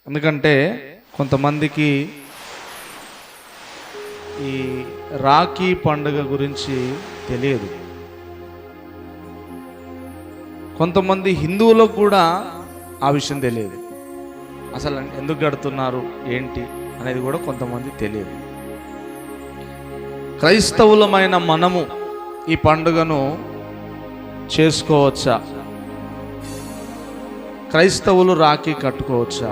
ఎందుకంటే కొంతమందికి ఈ రాఖీ పండుగ గురించి తెలియదు. కొంతమంది హిందువులకు కూడా ఆ విషయం తెలియదు. అసలు ఎందుకు కడుతున్నారు ఏంటి అనేది కూడా కొంతమంది తెలియదు. క్రైస్తవులమైన మనము ఈ పండుగను చేసుకోవచ్చా? క్రైస్తవులు రాఖీ కట్టుకోవచ్చా?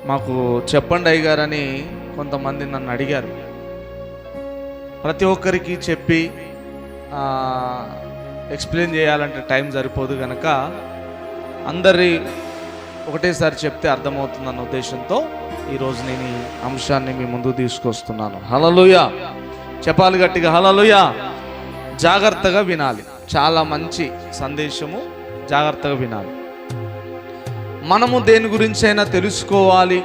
మాకు చెప్పండి అయ్యగారని కొంతమంది నన్ను అడిగారు. ప్రతి ఒక్కరికి చెప్పి ఎక్స్ప్లెయిన్ చేయాలంటే టైం సరిపోదు కనుక అందరి ఒకటేసారి చెప్తే అర్థమవుతుందన్న ఉద్దేశంతో ఈరోజు నేను ఈ అంశాన్ని మీ ముందు తీసుకొస్తున్నాను. హల్లెలూయా చెప్పాలి గట్టిగా, హల్లెలూయా. జాగ్రత్తగా వినాలి, చాలా మంచి సందేశము, జాగ్రత్తగా వినాలి. మనము దేని గురించైనా తెలుసుకోవాలి,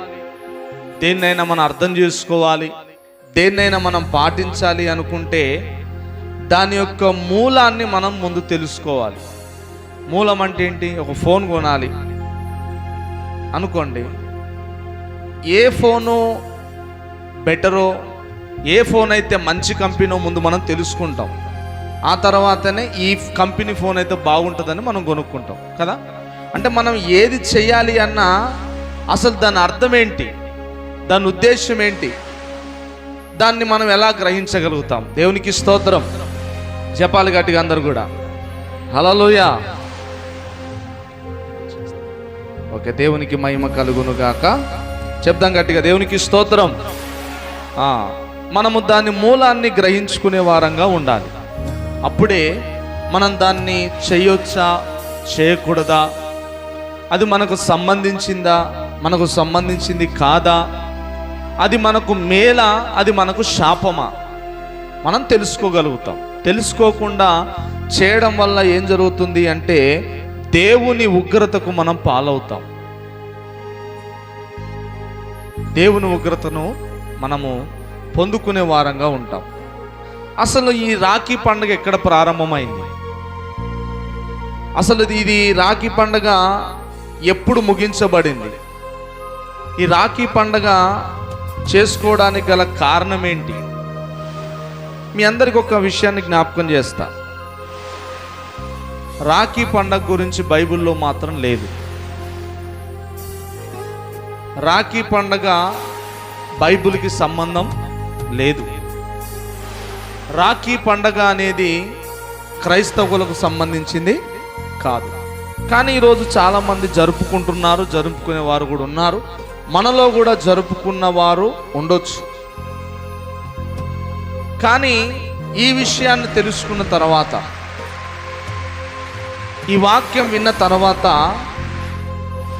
దేన్నైనా మనం అర్థం చేసుకోవాలి, దేన్నైనా మనం పాటించాలి అనుకుంటే దాని యొక్క మూలాన్ని మనం ముందు తెలుసుకోవాలి. మూలం అంటే ఏంటి? ఒక ఫోన్ కొనాలి అనుకోండి, ఏ ఫోను బెటరో, ఏ ఫోన్ అయితే మంచి కంపెనీనో ముందు మనం తెలుసుకుంటాం. ఆ తర్వాతనే ఈ కంపెనీ ఫోన్ అయితే బాగుంటుందని మనం కొనుక్కుంటాం కదా. అంటే మనం ఏది చేయాలి అన్నా అసలు దాని అర్థం ఏంటి, దాని ఉద్దేశం ఏంటి, దాన్ని మనం ఎలా గ్రహించగలుగుతాం? దేవునికి స్తోత్రం చెప్పాలి గట్టిగా అందరు కూడా, హల్లెలూయా. ఓకే, దేవునికి మహిమ కలుగును గాక. చెప్దాం గట్టిగా, దేవునికి స్తోత్రం. మనము దాని మూలాన్ని గ్రహించుకునే వారంగా ఉండాలి. అప్పుడే మనం దాన్ని చేయొచ్చా చేయకూడదా, అది మనకు సంబంధించిందా మనకు సంబంధించింది కాదా, అది మనకు మేలా అది మనకు శాపమా, మనం తెలుసుకోగలుగుతాం. తెలుసుకోకుండా చేయడం వల్ల ఏం జరుగుతుంది అంటే దేవుని ఉగ్రతకు మనం పాలవుతాం. దేవుని ఉగ్రతను మనము పొందుకునే వారంగా ఉంటాం. అసలు ఈ రాఖీ పండుగ ఎక్కడ ప్రారంభమైంది? అసలు ఇది రాఖీ పండుగ ఎప్పుడు ముగించబడింది? ఈ రాఖీ పండుగ చేసుకోవడానికి గల కారణం ఏంటి? మీ అందరికి ఒక విషయాన్ని జ్ఞాపకం చేస్తా. రాఖీ పండుగ గురించి బైబిల్లో మాత్రం లేదు. రాఖీ పండుగ బైబిల్కి సంబంధం లేదు. రాఖీ పండుగ అనేది క్రైస్తవులకు సంబంధించింది కాదు. కానీ ఈరోజు చాలామంది జరుపుకుంటున్నారు, జరుపుకునే వారు కూడా ఉన్నారు. మనలో కూడా జరుపుకున్న వారు ఉండొచ్చు. కానీ ఈ విషయాన్ని తెలుసుకున్న తర్వాత, ఈ వాక్యం విన్న తర్వాత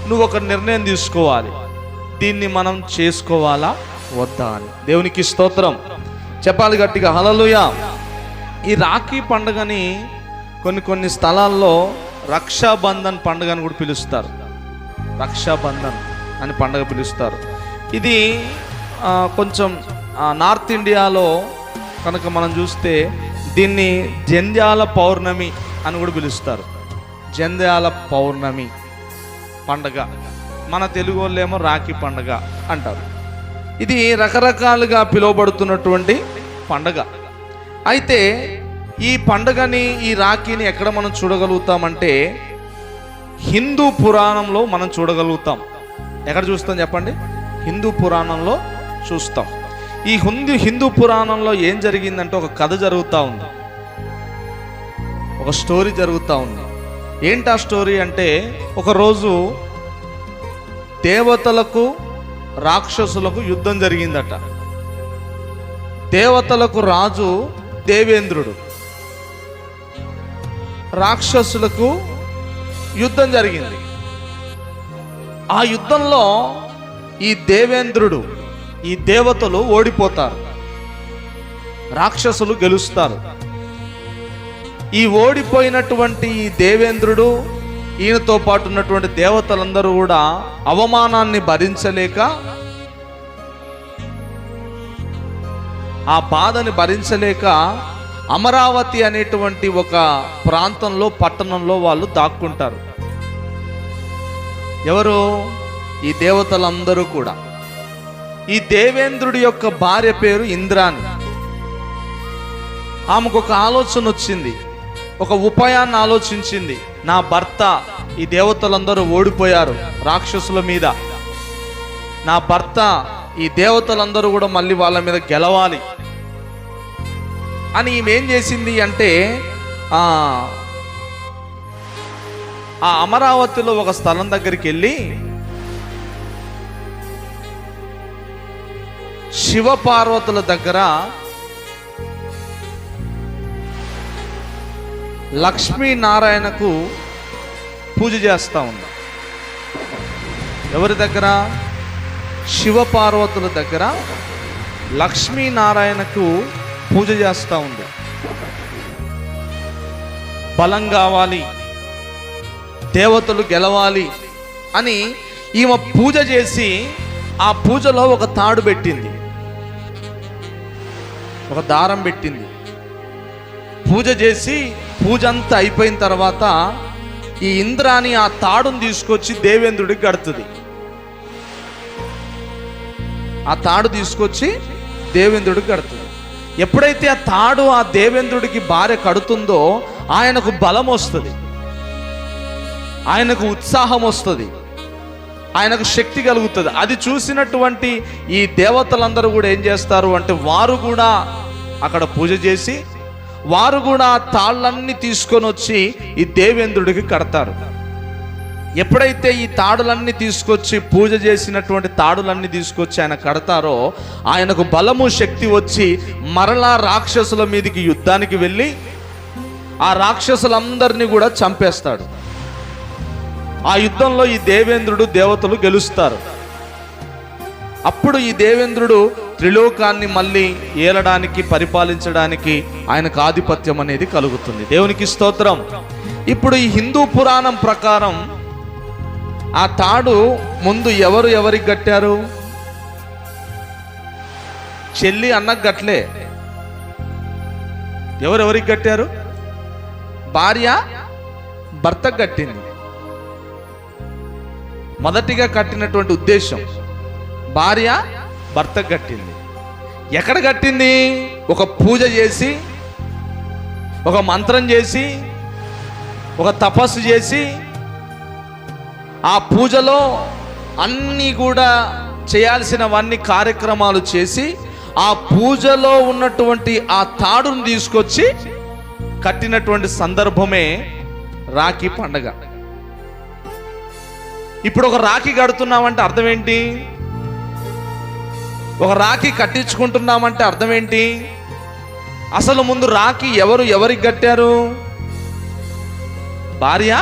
నువ్వు ఒక నిర్ణయం తీసుకోవాలి, దీన్ని మనం చేసుకోవాలా వద్దా అని. దేవునికి స్తోత్రం చెప్పాలి గట్టిగా, హల్లెలూయా. ఈ రాఖీ పండుగని కొన్ని స్థలాల్లో రక్షాబంధన్ పండుగ అని కూడా పిలుస్తారు. రక్షాబంధన్ అని పండుగ పిలుస్తారు. ఇది కొంచెం నార్త్ ఇండియాలో కనుక మనం చూస్తే దీన్ని జంధ్యాల పౌర్ణమి అని కూడా పిలుస్తారు. జంధ్యాల పౌర్ణమి పండుగ, మన తెలుగు వాళ్ళేమో రాఖీ పండుగ అంటారు. ఇది రకరకాలుగా పిలువబడుతున్నటువంటి పండుగ. అయితే ఈ పండుగని, ఈ రాఖీని ఎక్కడ మనం చూడగలుగుతామంటే హిందూ పురాణంలో మనం చూడగలుగుతాం. ఎక్కడ చూస్తాం చెప్పండి? హిందూ పురాణంలో చూస్తాం. ఈ హిందూ పురాణంలో ఏం జరిగిందంటే ఒక కథ జరుగుతూ ఉంది, ఒక స్టోరీ జరుగుతూ ఉంది. ఏంటి ఆ స్టోరీ అంటే, ఒకరోజు దేవతలకు రాక్షసులకు యుద్ధం జరిగిందట. దేవతలకు రాజు దేవేంద్రుడు, రాక్షసులకు యుద్ధం జరిగింది. ఆ యుద్ధంలో ఈ దేవేంద్రుడు, ఈ దేవతలు ఓడిపోతారు, రాక్షసులు గెలుస్తారు. ఈ ఓడిపోయినటువంటి ఈ దేవేంద్రుడు, ఈయనతో పాటు ఉన్నటువంటి దేవతలందరూ కూడా అవమానాన్ని భరించలేక, ఆ బాధని భరించలేక అమరావతి అనేటువంటి ఒక ప్రాంతంలో, పట్టణంలో వాళ్ళు దాక్కుంటారు. ఎవరు? ఈ దేవతలందరూ కూడా. ఈ దేవేంద్రుడి యొక్క భార్య పేరు ఇంద్రాణి. ఆమెకు ఒక ఆలోచన వచ్చింది, ఒక ఉపాయాన్ని ఆలోచించింది. నా భర్త, ఈ దేవతలందరూ ఓడిపోయారు రాక్షసుల మీద, నా భర్త ఈ దేవతలందరూ కూడా మళ్ళీ వాళ్ళ మీద గెలవాలి అని ఈమె ఏం చేసింది అంటే, ఆ అమరావతిలో ఒక స్థలం దగ్గరికి వెళ్ళి శివపార్వతుల దగ్గర లక్ష్మీనారాయణకు పూజ చేస్తూ ఉంది. ఎవరి దగ్గర? శివపార్వతుల దగ్గర లక్ష్మీనారాయణకు పూజ చేస్తూ ఉంది. బలం కావాలి, దేవతలు గెలవాలి అని ఈమె పూజ చేసి ఆ పూజలో ఒక తాడు పెట్టింది, ఒక దారం పెట్టింది. పూజ చేసి పూజ అంతా అయిపోయిన తర్వాత ఈ ఇంద్రాణి ఆ తాడును తీసుకొచ్చి దేవేంద్రుడికి కడుతుంది. ఆ తాడు తీసుకొచ్చి దేవేంద్రుడికి కడుతుంది. ఎప్పుడైతే ఆ తాడు ఆ దేవేంద్రుడికి భార్య కడుతుందో ఆయనకు బలం వస్తుంది, ఆయనకు ఉత్సాహం వస్తుంది, ఆయనకు శక్తి కలుగుతుంది. అది చూసినటువంటి ఈ దేవతలందరూ కూడా ఏం చేస్తారు అంటే, వారు కూడా అక్కడ పూజ చేసి వారు కూడా తాళ్ళన్నీ తీసుకొని వచ్చి ఈ దేవేంద్రుడికి కడతారు. ఎప్పుడైతే ఈ తాడులన్నీ తీసుకొచ్చి పూజ చేసినటువంటి తాడులన్నీ తీసుకొచ్చి ఆయన కడతారో ఆయనకు బలము శక్తి వచ్చి మరలా రాక్షసుల మీదకి యుద్ధానికి వెళ్ళి ఆ రాక్షసులందరినీ కూడా చంపేస్తాడు. ఆ యుద్ధంలో ఈ దేవేంద్రుడు దేవతలు గెలుస్తారు. అప్పుడు ఈ దేవేంద్రుడు త్రిలోకాన్ని మళ్ళీ ఏలడానికి, పరిపాలించడానికి ఆయనకు ఆధిపత్యం అనేది కలుగుతుంది. దేవునికి స్తోత్రం. ఇప్పుడు ఈ హిందూ పురాణం ప్రకారం ఆ తాడు ముందు ఎవరికి కట్టారు? చెల్లి అన్నకు గట్లే. ఎవరెవరికి కట్టారు? భార్య భర్తకు కట్టింది. మొదటిగా కట్టినటువంటి ఉద్దేశం భార్య భర్తకు కట్టింది. ఎక్కడ కట్టింది? ఒక పూజ చేసి, ఒక మంత్రం చేసి, ఒక తపస్సు చేసి, ఆ పూజలో అన్నీ కూడా చేయాల్సినవన్నీ కార్యక్రమాలు చేసి ఆ పూజలో ఉన్నటువంటి ఆ తాడును తీసుకొచ్చి కట్టినటువంటి సందర్భమే రాఖీ పండగ. ఇప్పుడు ఒక రాఖీ కడుతున్నామంటే అర్థం ఏంటి? ఒక రాఖీ కట్టించుకుంటున్నామంటే అర్థం ఏంటి? అసలు ముందు రాఖీ ఎవరికి కట్టారు? భార్య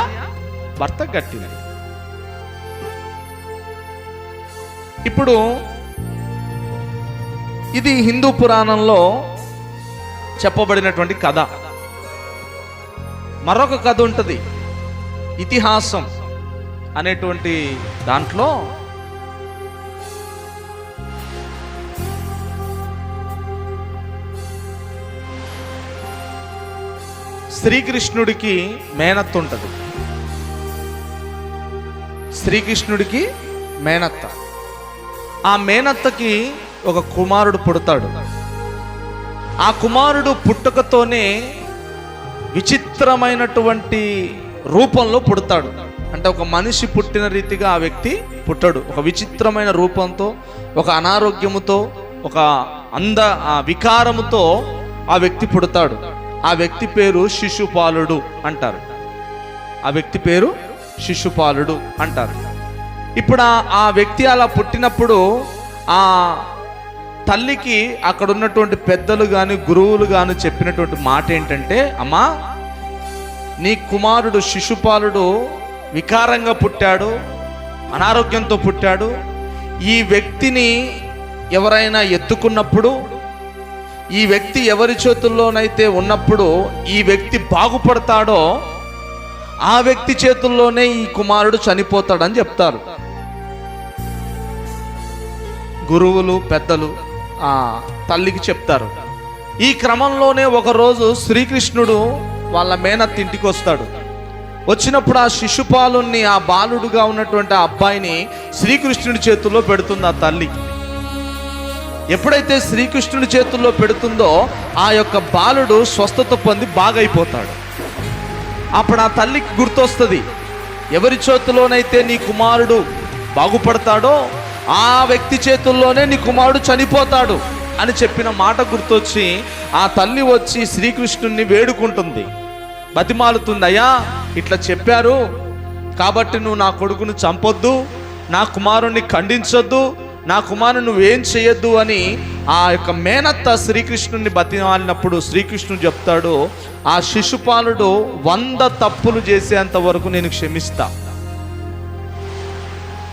భర్తకు కట్టింది. ఇప్పుడు ఇది హిందూ పురాణంలో చెప్పబడినటువంటి కథ. మరొక కథ ఉంటుంది, ఇతిహాసం అనేటువంటి దాంట్లో శ్రీకృష్ణుడికి మేనత్త ఉంటుంది. శ్రీకృష్ణుడికి మేనత్త. ఆ మేనత్తకి ఒక కుమారుడు పుడతాడు. ఆ కుమారుడు పుట్టుకతోనే విచిత్రమైనటువంటి రూపంలో పుడతాడు. అంటే ఒక మనిషి పుట్టిన రీతిగా ఆ వ్యక్తి పుట్టడు. ఒక విచిత్రమైన రూపంతో, ఒక అనారోగ్యముతో, ఒక వికారముతో ఆ వ్యక్తి పుడతాడు. ఆ వ్యక్తి పేరు శిశుపాలుడు అంటారు. ఆ వ్యక్తి పేరు శిశుపాలుడు అంటారు. ఇప్పుడు ఆ వ్యక్తి అలా పుట్టినప్పుడు ఆ తల్లికి అక్కడ ఉన్నటువంటి పెద్దలు కానీ గురువులు కానీ చెప్పినటువంటి మాట ఏంటంటే, అమ్మా, నీ కుమారుడు శిశుపాలుడు వికారంగా పుట్టాడు, అనారోగ్యంతో పుట్టాడు. ఈ వ్యక్తిని ఎవరైనా ఎత్తుకున్నప్పుడు, ఈ వ్యక్తి ఎవరి చేతుల్లోనైతే ఉన్నప్పుడు ఈ వ్యక్తి బాగుపడతాడో ఆ వ్యక్తి చేతుల్లోనే ఈ కుమారుడు చనిపోతాడని చెప్తారు గురువులు, పెద్దలు ఆ తల్లికి చెప్తారు. ఈ క్రమంలోనే ఒకరోజు శ్రీకృష్ణుడు వాళ్ళ మేనత్త ఇంటికి వస్తాడు. వచ్చినప్పుడు ఆ శిశుపాలుని, ఆ బాలుడుగా ఉన్నటువంటి ఆ అబ్బాయిని శ్రీకృష్ణుడి చేతుల్లో పెడుతుంది ఆ తల్లి. ఎప్పుడైతే శ్రీకృష్ణుడి చేతుల్లో పెడుతుందో ఆ యొక్క బాలుడు స్వస్థత పొంది బాగైపోతాడు. అప్పుడు ఆ తల్లికి గుర్తొస్తుంది, ఎవరి చేతిలోనైతే నీ కుమారుడు బాగుపడతాడో ఆ వ్యక్తి చేతుల్లోనే నీ కుమారుడు చనిపోతాడు అని చెప్పిన మాట గుర్తొచ్చి ఆ తల్లి వచ్చి శ్రీకృష్ణుడిని వేడుకుంటుంది, బతిమాలుతుంది. అయ్యా, ఇట్లా చెప్పారు కాబట్టి నువ్వు నా కొడుకును చంపొద్దు, నా కుమారుణ్ణి ఖండించొద్దు, నా కుమారుని నువ్వేం చేయొద్దు అని ఆ యొక్క మేనత్త శ్రీకృష్ణుడిని బతిమాలినప్పుడు శ్రీకృష్ణుడు చెప్తాడు, ఆ శిశుపాలుడు 100 తప్పులు చేసేంత వరకు నేను క్షమిస్తా.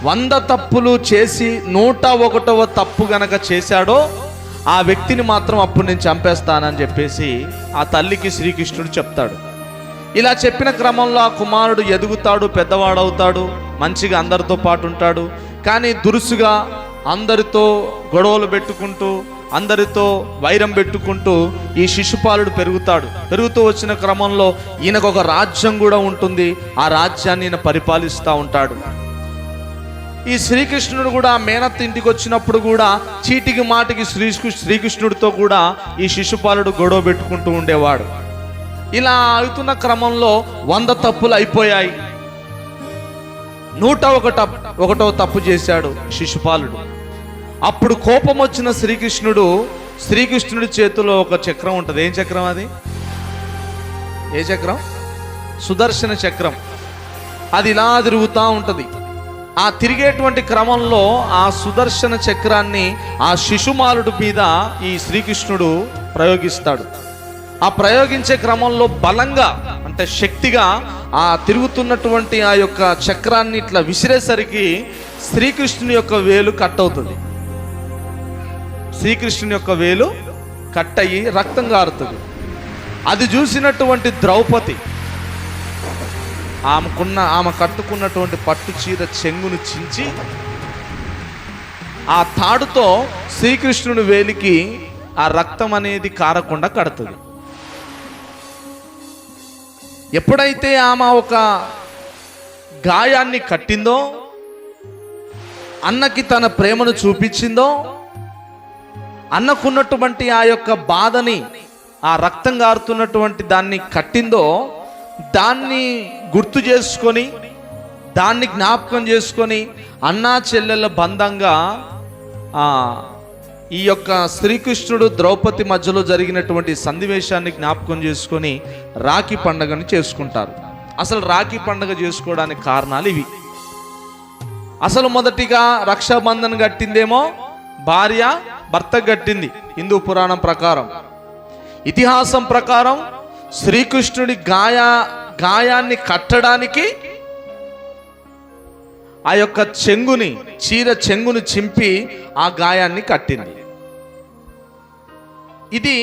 100 తప్పులు చేసి 101వ తప్పు గనక చేశాడో ఆ వ్యక్తిని మాత్రం అప్పుడు నేను చంపేస్తానని చెప్పేసి ఆ తల్లికి శ్రీకృష్ణుడు చెప్తాడు. ఇలా చెప్పిన క్రమంలో ఆ కుమారుడు ఎదుగుతాడు, పెద్దవాడవుతాడు, మంచిగా అందరితో పాటు ఉంటాడు. కానీ దురుసుగా అందరితో గొడవలు పెట్టుకుంటూ, అందరితో వైరం పెట్టుకుంటూ ఈ శిశుపాలుడు పెరుగుతూ వచ్చిన క్రమంలో ఈయనకు ఒక రాజ్యం కూడా ఉంటుంది. ఆ రాజ్యాన్ని ఈయన పరిపాలిస్తూ ఉంటాడు. ఈ శ్రీకృష్ణుడు కూడా మేనత్త ఇంటికి వచ్చినప్పుడు కూడా చీటికి మాటికి శ్రీకృష్ణుడితో కూడా ఈ శిశుపాలుడు గొడవ పెట్టుకుంటూ ఉండేవాడు. ఇలా అవుతున్న క్రమంలో 100 తప్పులు అయిపోయాయి. 101వ తప్పు చేశాడు శిశుపాలుడు. అప్పుడు కోపం వచ్చిన శ్రీకృష్ణుడి చేతిలో ఒక చక్రం ఉంటుంది. ఏం చక్రం అది? ఏ చక్రం? సుదర్శన చక్రం. అది ఇలా తిరుగుతూ ఉంటుంది. ఆ తిరిగేటువంటి క్రమంలో ఆ సుదర్శన చక్రాన్ని ఆ శిశుపాలుడి మీద ఈ శ్రీకృష్ణుడు ప్రయోగిస్తాడు. ఆ ప్రయోగించే క్రమంలో బలంగా, అంటే శక్తిగా ఆ తిరుగుతున్నటువంటి ఆ యొక్క చక్రాన్ని ఇట్లా విసిరేసరికి శ్రీకృష్ణుని యొక్క వేలు కట్ అవుతుంది. శ్రీకృష్ణుని యొక్క వేలు కట్ అయ్యి రక్తం కారుతుంది. అది చూసినటువంటి ద్రౌపది ఆమె కట్టుకున్నటువంటి పట్టు చీర చెంగును చించి ఆ తాడుతో శ్రీకృష్ణుని వేలికి ఆ రక్తం అనేది కారకుండా కడుతుంది. ఎప్పుడైతే ఆమె ఒక గాయాన్ని కట్టిందో, అన్నకి తన ప్రేమను చూపించిందో, అన్నకున్నటువంటి ఆ యొక్క బాధని, ఆ రక్తం గారుతున్నటువంటి దాన్ని కట్టిందో, దాన్ని గుర్తు చేసుకొని, దాన్ని జ్ఞాపకం చేసుకొని అన్నా చెల్లెళ్ళ బంధంగా ఈ యొక్క శ్రీకృష్ణుడు ద్రౌపది మధ్యలో జరిగినటువంటి సన్నివేశాన్ని జ్ఞాపకం చేసుకొని రాఖీ పండుగని చేసుకుంటారు. అసలు రాఖీ పండుగ చేసుకోవడానికి కారణాలు ఇవి. అసలు మొదటిగా రక్షాబంధన్ కట్టిందేమో భార్య భర్త కట్టింది హిందూ పురాణం ప్రకారం. ఇతిహాసం ప్రకారం శ్రీకృష్ణుడి గాయాన్ని కట్టడానికి ఆ యొక్క చీర చెంగుని చింపి ఆ గాయాన్ని కట్టింది. ఇది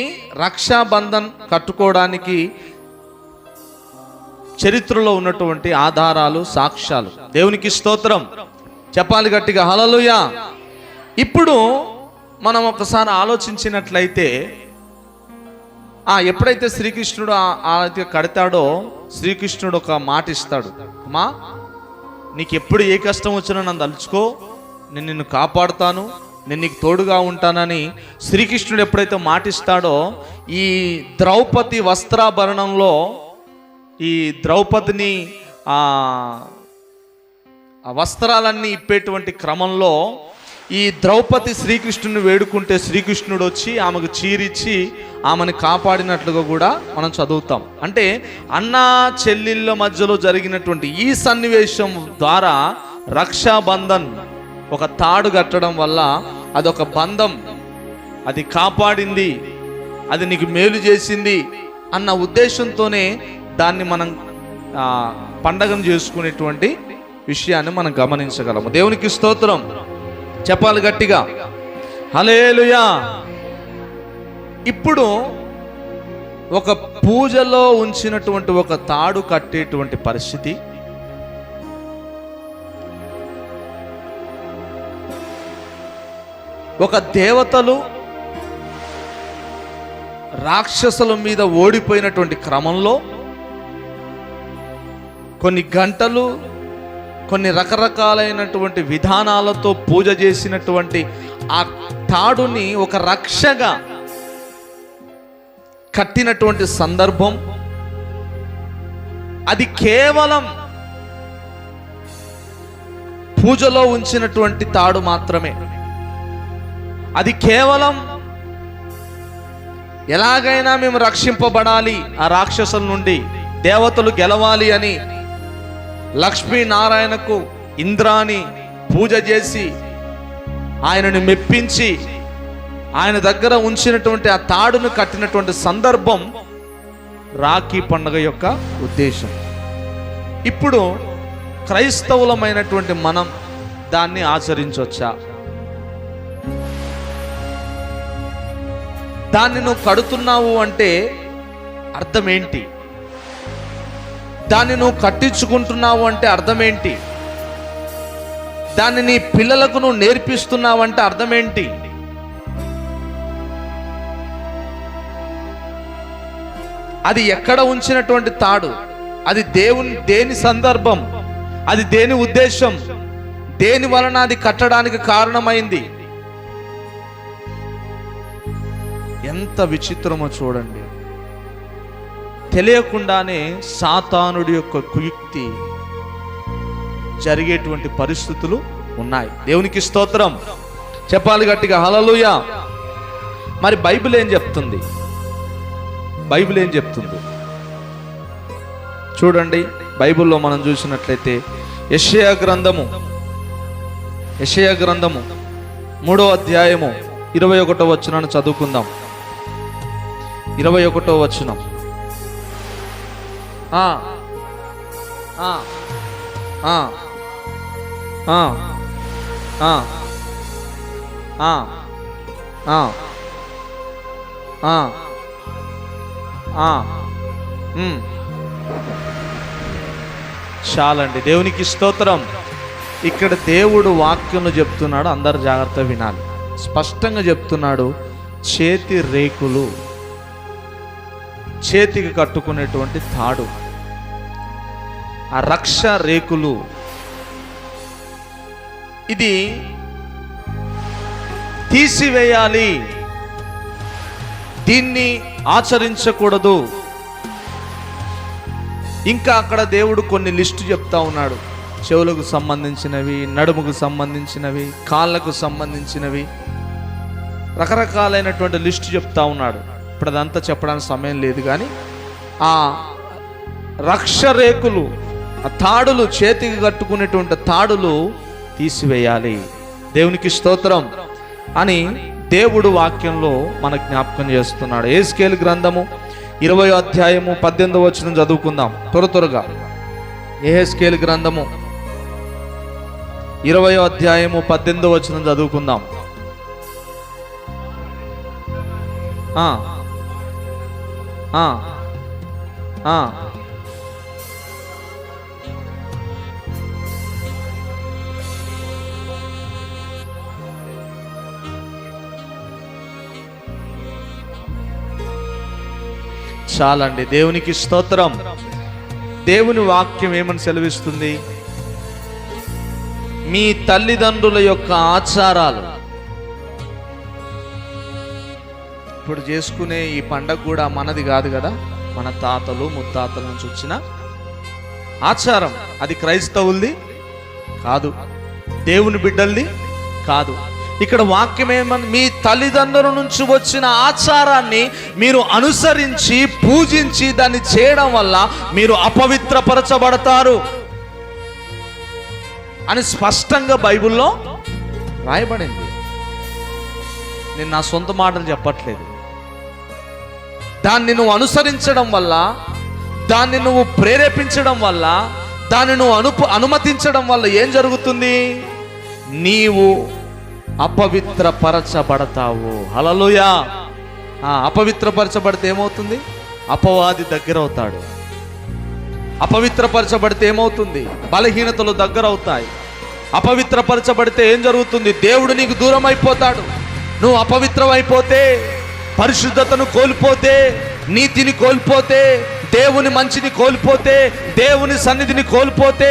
రక్షాబంధన్ కట్టుకోవడానికి చరిత్రలో ఉన్నటువంటి ఆధారాలు, సాక్ష్యాలు. దేవునికి స్తోత్రం చెప్పాలి గట్టిగా, హల్లెలూయా. ఇప్పుడు మనం ఒకసారి ఆలోచించినట్లయితే ఎప్పుడైతే శ్రీకృష్ణుడు అయితే కడతాడో శ్రీకృష్ణుడు ఒక మాట ఇస్తాడు, అమ్మా నీకు ఎప్పుడు ఏ కష్టం వచ్చినా నన్ను తలుచుకో, నేను నిన్ను కాపాడుతాను, నేను నీకు తోడుగా ఉంటానని శ్రీకృష్ణుడు ఎప్పుడైతే మాటిస్తాడో, ఈ ద్రౌపది వస్త్రాభరణంలో ఈ ద్రౌపదిని ఆ వస్త్రాలన్నీ ఇప్పేటువంటి క్రమంలో ఈ ద్రౌపది శ్రీకృష్ణుని వేడుకుంటే శ్రీకృష్ణుడు వచ్చి ఆమెకు చీరిచ్చి ఆమెను కాపాడినట్లుగా కూడా మనం చదువుతాం. అంటే అన్నా చెల్లెళ్ళ మధ్యలో జరిగినటువంటి ఈ సన్నివేశం ద్వారా రక్షాబంధన్, ఒక తాడు కట్టడం వల్ల అదొక బంధం, అది కాపాడింది, అది నీకు మేలు చేసింది అన్న ఉద్దేశంతోనే దాన్ని మనం పండగను చేసుకునేటువంటి విషయాన్ని మనం గమనించగలము. దేవునికి స్తోత్రం చెప్పాలి గట్టిగా, హల్లెలూయా. ఇప్పుడు ఒక పూజలో ఉంచినటువంటి ఒక తాడు కట్టేటువంటి పరిస్థితి, ఒక దేవతలు రాక్షసుల మీద ఓడిపోయినటువంటి క్రమంలో కొన్ని గంటలు, కొన్ని రకరకాలైనటువంటి విధానాలతో పూజ చేసినటువంటి ఆ తాడుని ఒక రక్షగా కట్టినటువంటి సందర్భం. అది కేవలం పూజలో ఉంచినటువంటి తాడు మాత్రమే. అది కేవలం ఎలాగైనా మేము రక్షింపబడాలి, ఆ రాక్షసుల నుండి దేవతలు గెలవాలి అని లక్ష్మీనారాయణకు ఇంద్రాని పూజ చేసి ఆయనను మెప్పించి ఆయన దగ్గర ఉంచినటువంటి ఆ తాడును కట్టినటువంటి సందర్భం రాఖీ పండుగ యొక్క ఉద్దేశం. ఇప్పుడు క్రైస్తవులమైనటువంటి మనం దాన్ని ఆచరించవచ్చా? దాన్ని నువ్వు కడుతున్నావు అంటే అర్థం ఏంటి? దాన్ని నువ్వు కట్టించుకుంటున్నావు అంటే అర్థం ఏంటి? దాన్ని నీ పిల్లలకు నువ్వు నేర్పిస్తున్నావు అంటే అర్థం ఏంటి? అది ఎక్కడ ఉంచినటువంటి తాడు? అది దేని సందర్భం? అది దేని ఉద్దేశం? దేని వలన అది కట్టడానికి కారణమైంది? ఎంత విచిత్రమో చూడండి. తెలియకుండానే సాతానుడి యొక్క కుయుక్తి జరిగేటువంటి పరిస్థితులు ఉన్నాయి. దేవునికి స్తోత్రం చెప్పాలి గట్టిగా, హల్లెలూయా. మరి బైబిల్ ఏం చెప్తుంది? బైబిల్ ఏం చెప్తుంది చూడండి. బైబిల్లో మనం చూసినట్లయితే యెషయా గ్రంథము 3వ అధ్యాయము 21వ వచనాన్ని చదువుకుందాం. 21వ వచనం. చాలండి. దేవునికి స్తోత్రం. ఇక్కడ దేవుడు వాక్యం చెప్తున్నాడు, అందరు జాగ్రత్త వినాలి. స్పష్టంగా చెప్తున్నాడు, చేతి రేకులు, చేతికి కట్టుకునేటువంటి తాడు, ఆ రక్ష రేకులు, ఇది తీసివేయాలి, దీన్ని ఆచరించకూడదు. ఇంకా అక్కడ దేవుడు కొన్ని లిస్టు చెప్తా ఉన్నాడు. చెవులకు సంబంధించినవి, నడుముకు సంబంధించినవి, కాళ్ళకు సంబంధించినవి, రకరకాలైనటువంటి లిస్టు చెప్తా ఉన్నాడు. ఇప్పుడు అదంతా చెప్పడానికి సమయం లేదు. కానీ ఆ రక్షరేకులు, ఆ తాడులు, చేతికి కట్టుకునేటువంటి తాడులు తీసివేయాలి. దేవునికి స్తోత్రం అని దేవుడు వాక్యంలో మన జ్ఞాపకం చేస్తున్నాడు. యెహెజ్కేలు గ్రంథము 20వ అధ్యాయము 18వ వచనం చదువుకుందాం త్వరగా. యెహెజ్కేలు గ్రంథము 20వ అధ్యాయము 18వ వచనం చదువుకుందాం. చాలండి. దేవునికి స్తోత్రం. దేవుని వాక్యం ఏమని సెలవిస్తుంది? మీ తల్లిదండ్రుల యొక్క ఆచారాలు, ఇప్పుడు చేసుకునే ఈ పండగ కూడా మనది కాదు కదా, మన తాతలు ముత్తాతల నుంచి వచ్చిన ఆచారం. అది క్రైస్తవులది కాదు, దేవుని బిడ్డలది కాదు. ఇక్కడ వాక్యం ఏమని? మీ తల్లిదండ్రుల నుంచి వచ్చిన ఆచారాన్ని మీరు అనుసరించి పూజించి దాన్ని చేయడం వల్ల మీరు అపవిత్రపరచబడతారు అని స్పష్టంగా బైబిల్లో రాయబడింది. నేను నా సొంత మాటలు చెప్పట్లేదు. దాన్ని నువ్వు అనుసరించడం వల్ల, దాన్ని నువ్వు ప్రేరేపించడం వల్ల, దాన్ని నువ్వు అనుమతించడం వల్ల ఏం జరుగుతుంది? నీవు అపవిత్రపరచబడతావు. హల్లెలూయా. అపవిత్రపరచబడితే ఏమవుతుంది? అపవాది దగ్గర అవుతాడు. అపవిత్రపరచబడితే ఏమవుతుంది? బలహీనతలు దగ్గర అవుతాయి. అపవిత్రపరచబడితే ఏం జరుగుతుంది? దేవుడు నీకు దూరం అయిపోతాడు. నువ్వు అపవిత్రమైపోతే, పరిశుద్ధతను కోల్పోతే, నీతిని కోల్పోతే, దేవుని మంచిని కోల్పోతే, దేవుని సన్నిధిని కోల్పోతే,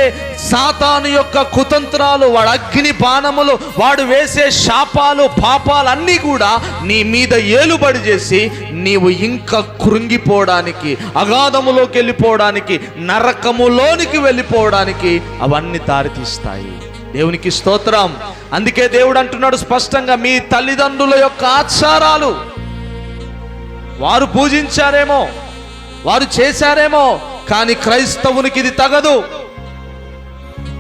సాతాను యొక్క కుతంత్రాలు, వాడు అగ్ని బాణములు, వాడు వేసే శాపాలు, పాపాలు అన్నీ కూడా నీ మీద ఏలుబడి చేసి నీవు ఇంకా కృంగిపోవడానికి, అగాధములోకి వెళ్ళిపోవడానికి, నరకములోనికి వెళ్ళిపోవడానికి అవన్నీ దారితీస్తాయి. దేవునికి స్తోత్రం. అందుకే దేవుడు అంటున్నాడు స్పష్టంగా, మీ తల్లిదండ్రుల యొక్క ఆచారాలు వారు పూజించారేమో, వారు చేశారేమో, కానీ క్రైస్తవునికి ఇది తగదు,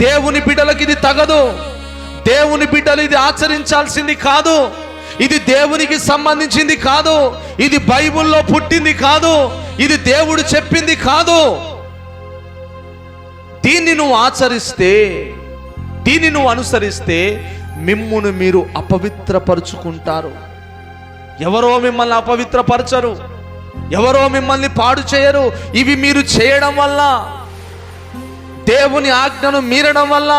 దేవుని బిడ్డలకు ఇది తగదు. దేవుని బిడ్డలు ఇది ఆచరించాల్సింది కాదు, ఇది దేవునికి సంబంధించింది కాదు, ఇది బైబిల్లో పుట్టింది కాదు, ఇది దేవుడు చెప్పింది కాదు. దీన్ని నువ్వు ఆచరిస్తే, దీన్ని నువ్వు అనుసరిస్తే మిమ్మును మీరు అపవిత్రపరుచుకుంటారు. ఎవరో మిమ్మల్ని అపవిత్రపరచరు, ఎవరో మిమ్మల్ని పాడు చేయరు. ఇవి మీరు చేయడం వల్ల, దేవుని ఆజ్ఞను మీరడం వల్ల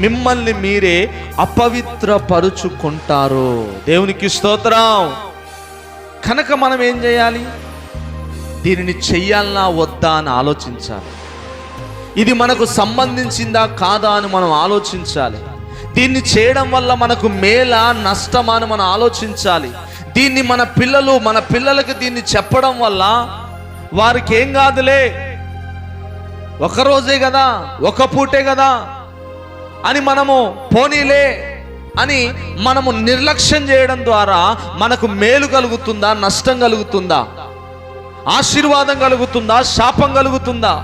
మిమ్మల్ని మీరే అపవిత్రపరుచుకుంటారు. దేవునికి స్తోత్రం. కనుక మనం ఏం చేయాలి? దీనిని చెయ్యాలనా వద్దా అని ఆలోచించాలి. ఇది మనకు సంబంధించిందా కాదా అని మనం ఆలోచించాలి. దీన్ని చేయడం వల్ల మనకు మేలా నష్టమా అని మనం ఆలోచించాలి. దీన్ని మన పిల్లలకి దీన్ని చెప్పడం వల్ల వారికి ఏం కాదులే, ఒకరోజే కదా, ఒక పూటే కదా అని మనము పోనీలే అని మనము నిర్లక్ష్యం చేయడం ద్వారా మనకు మేలు కలుగుతుందా, నష్టం కలుగుతుందా, ఆశీర్వాదం కలుగుతుందా, శాపం కలుగుతుందా?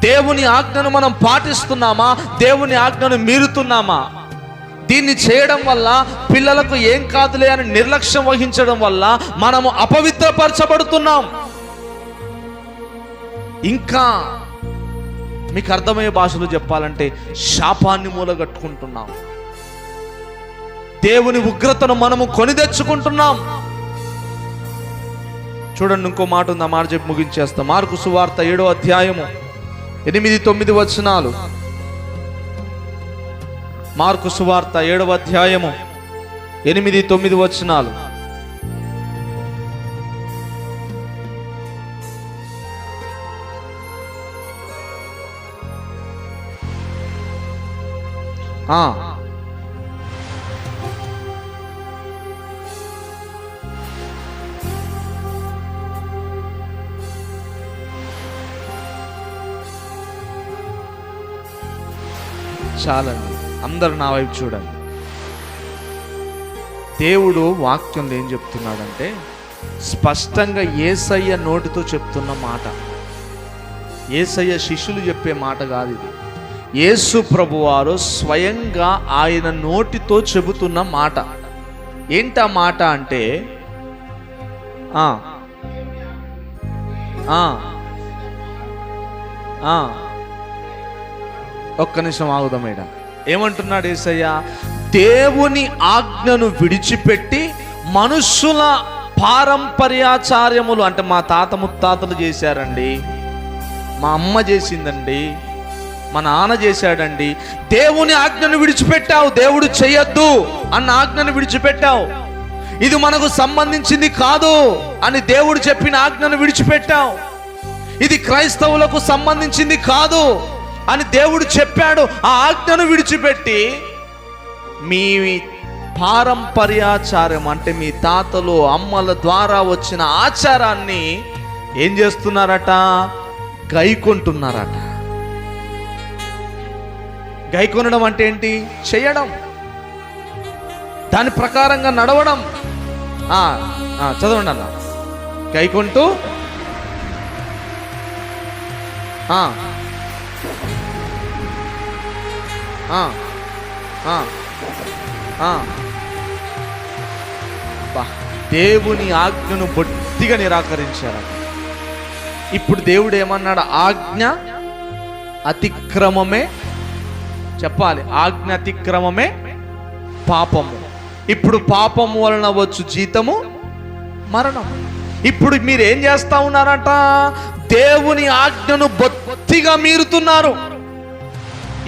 దేవుని ఆజ్ఞను మనం పాటిస్తున్నామా, దేవుని ఆజ్ఞను మీరుతున్నామా? దీన్ని చేయడం వల్ల, పిల్లలకు ఏం కాదులే అని నిర్లక్ష్యం వహించడం వల్ల మనము అపవిత్రపరచబడుతున్నాం. ఇంకా మీకు అర్థమయ్యే భాషలో చెప్పాలంటే శాపాన్ని మూలగట్టుకుంటున్నాం. దేవుని ఉగ్రతను మనము కొని తెచ్చుకుంటున్నాం. చూడండి, ఇంకో మాట ఉంది, ఆ మాట చెప్పి ముగించేస్తాం. మార్కు సువార్త 7వ అధ్యాయము 8-9 వచనాలు. మార్కు సువార్త 7వ అధ్యాయము 8-9 వచనాలు. చాలండి, అందరు నా వైపు చూడండి. దేవుడు వాక్యంలో ఏం చెప్తున్నాడంటే, స్పష్టంగా యేసయ్య నోటితో చెప్తున్న మాట, యేసయ్య శిష్యులు చెప్పే మాట కాదు ఇది. యేసు ప్రభువారు స్వయంగా ఆయన నోటితో చెబుతున్న మాట. ఏంటా మాట అంటే, ఒక్క నిమిషం ఆగుదాం. మేడం ఏమంటున్నాడు యేసయ్య? దేవుని ఆజ్ఞను విడిచిపెట్టి మనుషుల పారంపర్యాచార్యములు, అంటే మా తాత ముత్తాతలు చేశారండి, మా అమ్మ చేసిందండి, మా నాన్న చేశాడండి, దేవుని ఆజ్ఞను విడిచిపెట్టావు. దేవుడు చెయ్యొద్దు అన్న ఆజ్ఞను విడిచిపెట్టావు. ఇది మనకు సంబంధించింది కాదు అని దేవుడు చెప్పిన ఆజ్ఞను విడిచిపెట్టావు. ఇది క్రైస్తవులకు సంబంధించింది కాదు అని దేవుడు చెప్పాడు. ఆ ఆజ్ఞను విడిచిపెట్టి మీ పారంపర్యాచారం, అంటే మీ తాతలు అమ్మల ద్వారా వచ్చిన ఆచారాన్ని ఏం చేస్తున్నారట? గైకొంటున్నారట. గైకొనడం అంటే ఏంటి? చేయడం, దాని ప్రకారంగా నడవడం. చదవండి అన్న. గైకొంటూ దేవుని ఆజ్ఞను బొత్తిగా నిరాకరించారు. ఇప్పుడు దేవుడు ఏమన్నాడు? ఆజ్ఞ అతిక్రమమే, చెప్పాలి, ఆజ్ఞ అతిక్రమమే పాపము. ఇప్పుడు పాపము వలన వచ్చు జీతము మరణం. ఇప్పుడు మీరు ఏం చేస్తా ఉన్నారట? దేవుని ఆజ్ఞను బొత్తిగా మీరుతున్నారు.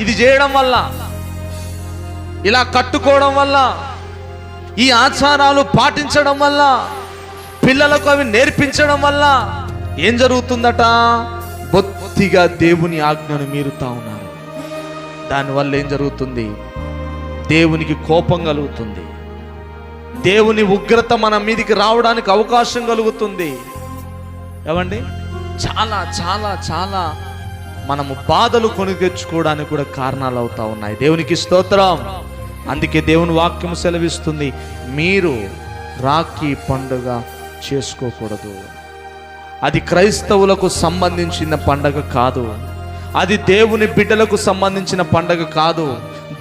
ఇది చేయడం వల్ల, ఇలా కట్టుకోవడం వల్ల, ఈ ఆచారాలు పాటించడం వల్ల, పిల్లలకు అవి నేర్పించడం వల్ల ఏం జరుగుతుందట? బొత్తిగా దేవుని ఆజ్ఞను మీరుతా ఉన్నారు. దానివల్ల ఏం జరుగుతుంది? దేవునికి కోపం కలుగుతుంది. దేవుని ఉగ్రత మన మీదికి రావడానికి అవకాశం కలుగుతుంది. ఏమండి, చాలా చాలా చాలా మనము బాధలు కొని తెచ్చుకోవడానికి కూడా కారణాలు అవుతా ఉన్నాయి. దేవునికి స్తోత్రం. అందుకే దేవుని వాక్యం సెలవిస్తుంది, మీరు రాఖీ పండుగ చేసుకోకూడదు. అది క్రైస్తవులకు సంబంధించిన పండగ కాదు. అది దేవుని బిడ్డలకు సంబంధించిన పండగ కాదు.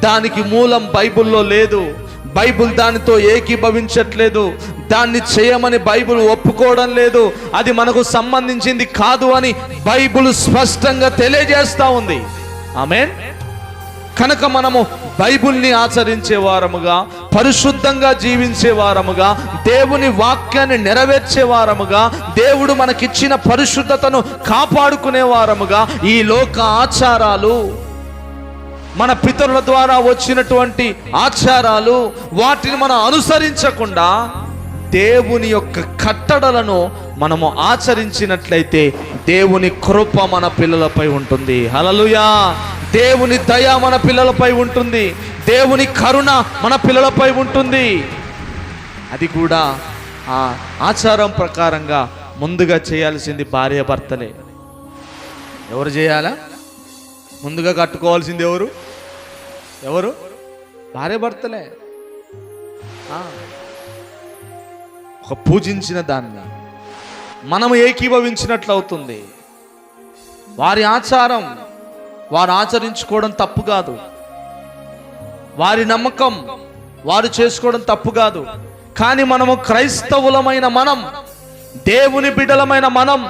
దానికి మూలం బైబిల్లో లేదు. బైబిల్ దానితో ఏకీభవించట్లేదు. దాన్ని చేయమని బైబిల్ ఒప్పుకోవడం లేదు. అది మనకు సంబంధించింది కాదు అని బైబిల్ స్పష్టంగా తెలియజేస్తా ఉంది. ఆమేన్. కనుక మనము బైబిల్ని ఆచరించే వారముగా, పరిశుద్ధంగా జీవించే వారముగా, దేవుని వాక్యాన్ని నెరవేర్చే వారముగా, దేవుడు మనకిచ్చిన పరిశుద్ధతను కాపాడుకునే వారముగా, ఈ లోక ఆచారాలు, మన పితరుల ద్వారా వచ్చినటువంటి ఆచారాలు, వాటిని మనం అనుసరించకుండా దేవుని యొక్క కట్టడలను మనము ఆచరించినట్లయితే దేవుని కృప మన పిల్లలపై ఉంటుంది. హల్లెలూయా. దేవుని దయ మన పిల్లలపై ఉంటుంది. దేవుని కరుణ మన పిల్లలపై ఉంటుంది. అది కూడా ఆ ఆచారం ప్రకారంగా ముందుగా చేయాల్సింది భార్యాభర్తలే. ఎవరు చేయాలా? ముందుగా కట్టుకోవాల్సింది ఎవరు? భార్యాభర్తలే. ఒక పూజించిన దాన్ని మనము ఏకీభవించినట్లు అవుతుంది. వారి ఆచారం వారు ఆచరించుకోవడం తప్పు కాదు. వారి నమ్మకం వారు చేసుకోవడం తప్పు కాదు. కానీ మనము క్రైస్తవులమైన మనం, దేవుని బిడ్డలమైన మనం,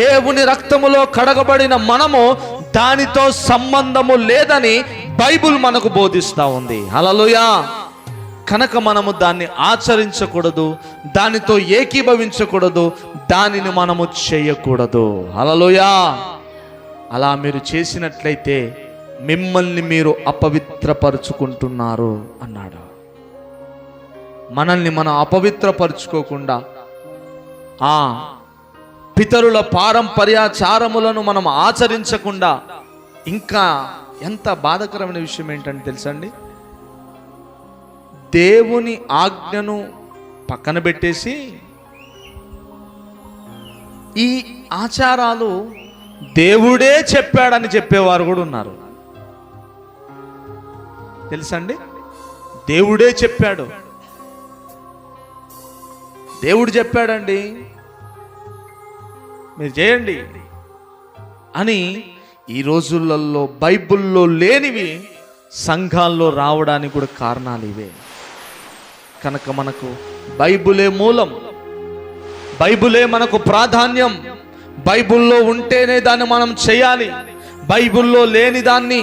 దేవుని రక్తములో కడగబడిన మనము దానితో సంబంధము లేదని బైబిల్ మనకు బోధిస్తూ ఉంది. హల్లెలూయా. కనుక మనము దాన్ని ఆచరించకూడదు, దానితో ఏకీభవించకూడదు, దానిని మనము చేయకూడదు. హల్లెలూయా. అలా మీరు చేసినట్లయితే మిమ్మల్ని మీరు అపవిత్రపరుచుకుంటున్నారు అన్నాడు. మనల్ని మనం అపవిత్రపరుచుకోకుండా ఆ పితరుల పారంపర్యాచారములను మనం ఆచరించకుండా, ఇంకా ఎంత బాధాకరమైన విషయం ఏంటంటే తెలుసండి, దేవుని ఆజ్ఞను పక్కన పెట్టేసి ఈ ఆచారాలు దేవుడే చెప్పాడని చెప్పేవారు కూడా ఉన్నారు. తెలుసండి, దేవుడే చెప్పాడు, దేవుడు చెప్పాడండి, మీరు చేయండి అని ఈ రోజులలో బైబిల్లో లేనివి సంఘాల్లో రావడానికి కూడా కారణాలు ఇవే. కనుక మనకు బైబిలే మూలం, బైబిలే మనకు ప్రాధాన్యం. బైబిల్లో ఉంటేనే దాన్ని మనం చేయాలి. బైబిల్లో లేని దాన్ని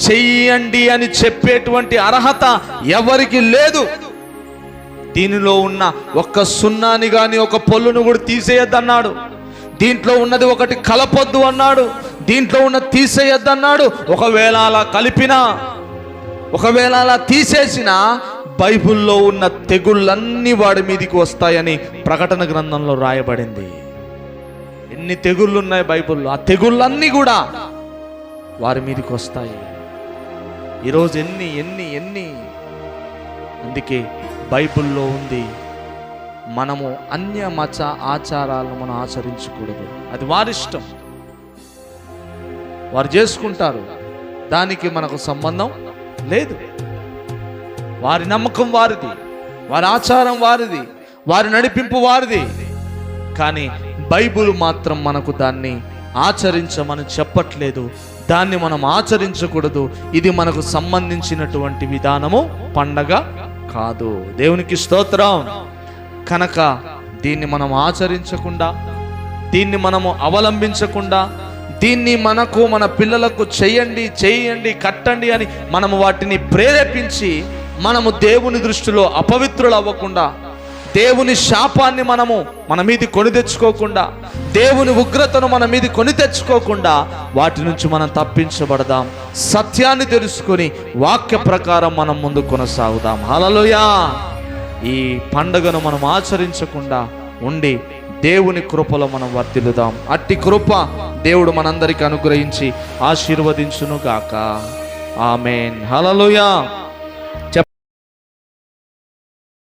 చెయ్యండి అని చెప్పేటువంటి అర్హత ఎవరికి లేదు. దీనిలో ఉన్న ఒక్క సున్నాని గాని ఒక పొల్లును కూడా తీసేయద్దన్నాడు. దీంట్లో ఉన్నది ఒకటి కలపొద్దు అన్నాడు. దీంట్లో ఉన్న తీసేయద్దన్నాడు. ఒకవేళ అలా కలిపినా, ఒకవేళ అలా తీసేసినా బైబిల్లో ఉన్న తెగుళ్ళన్నీ వాడి మీదికి వస్తాయని ప్రకటన గ్రంథంలో రాయబడింది. ఎన్ని తెగుళ్ళు ఉన్నాయి బైబిల్లో, ఆ తెగుళ్ళన్నీ కూడా వారి మీదికి వస్తాయి. ఈరోజు ఎన్ని అందుకే బైబిల్లో ఉంది, మనము అన్య మత ఆచారాలను మనం ఆచరించకూడదు. అది వారిష్టం, వారు చేసుకుంటారు, దానికి మనకు సంబంధం లేదు. వారి నమ్మకం వారిది, వారి ఆచారం వారిది, వారి నడిపింపు వారిది. కానీ బైబిల్ మాత్రం మనకు దాన్ని ఆచరించమని చెప్పట్లేదు. దాన్ని మనం ఆచరించకూడదు. ఇది మనకు సంబంధించినటువంటి విధానము, పండగ కాదు. దేవునికి స్తోత్రం. కనుక దీన్ని మనం ఆచరించకుండా, దీన్ని మనము అవలంబించకుండా, దీన్ని మనకు మన పిల్లలకు చేయండి కట్టండి అని మనము వాటిని ప్రేరేపించి మనము దేవుని దృష్టిలో అపవిత్రులు అవ్వకుండా, దేవుని శాపాన్ని మనము మన మీది కొని తెచ్చుకోకుండా, దేవుని ఉగ్రతను మన మీది కొని తెచ్చుకోకుండా వాటి నుంచి మనం తప్పించబడదాం. సత్యాన్ని తెలుసుకొని వాక్య ప్రకారం మనం ముందు కొనసాగుదాం. హల్లెలూయా. ఈ పండుగను మనం ఆచరించకుండా ఉండి దేవుని కృపలో మనం వర్ధిల్లుదాం. అట్టి కృప దేవుడు మనందరికీ అనుగ్రహించి ఆశీర్వదించును గాక. ఆమేన్. హల్లెలూయా.